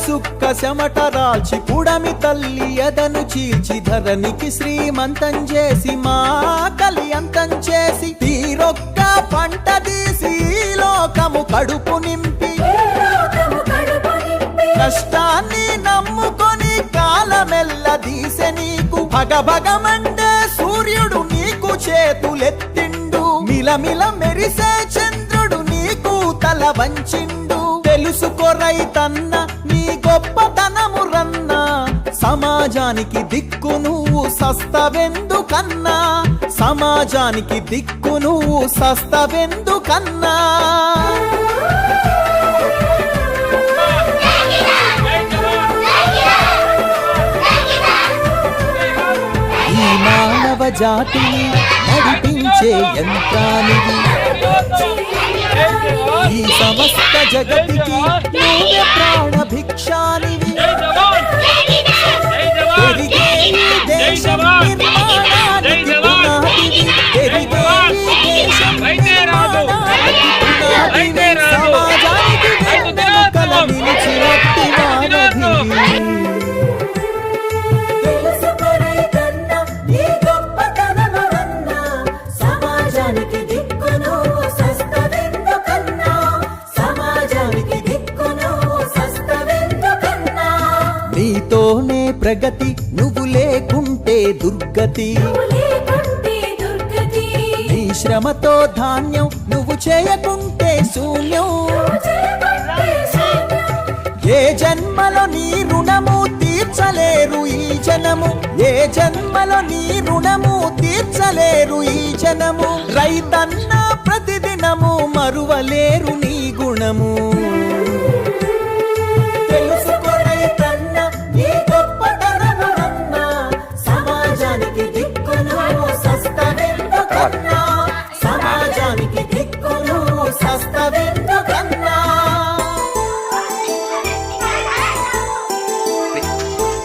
సుక్క చెమట రాల్చి పుడమి తల్లి ఎదను చీల్చి ధరణికి శ్రీమంతం చేసి మా కలియంతం చేసి తీరొక్క పంట తీసి లోకము కడుపు నింపి కష్టాన్ని నమ్ముకొని కాలమెల్ల దీసె నీకు భగభగమండే సూర్యుడు నీకు చేతులెత్తిండు మిలమిల మెరిసే చంద్రుడు నీకు తల వంచిండు తెలుసుకో రైతన్న నీ గొప్పతనము రన్నా సమాజానికి దిక్కు నువ్వు సస్తవెందుకన్నా సమాజానికి దిక్కు నువ్వు సస్తవెందుకన్నా ఈ మానవ జాతిని నడిపించే యంత్రానివి ఈ సమస్త జగతికి నువ్వే ప్రాణ భిక్షానివి పెరిగే ఈ దేశం నిర్మాణానికి పునాదివి పెరిగే ఈ దేశం నిర్మాణానికి పునాదివి సమాజానికి వెన్నెముకల నిలిచినట్టి వానధివి నీతోనే ప్రగతి నువ్వు లేకుంటే దుర్గతి నీ శ్రమతో ధాన్యం నువ్వు చేయకుంటే శూన్యం ఏ జన్మలో నీ రుణము తీర్చలేరు ఈ జనము ఏ జన్మలో నీ రుణము తీర్చలేరు ఈ జనము రైతన్న ప్రతిదినము మరువలేరు నీ గుణము సమాజానికి దిక్కును సస్తవెందుకన్నా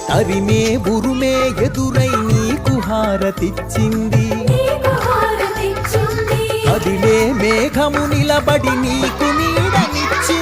తరిమే ఉరుమే ఎదురై నీకు హారతిచ్చింది అదిలే మేఘము నిలబడి నీకు నీడనిచ్చింది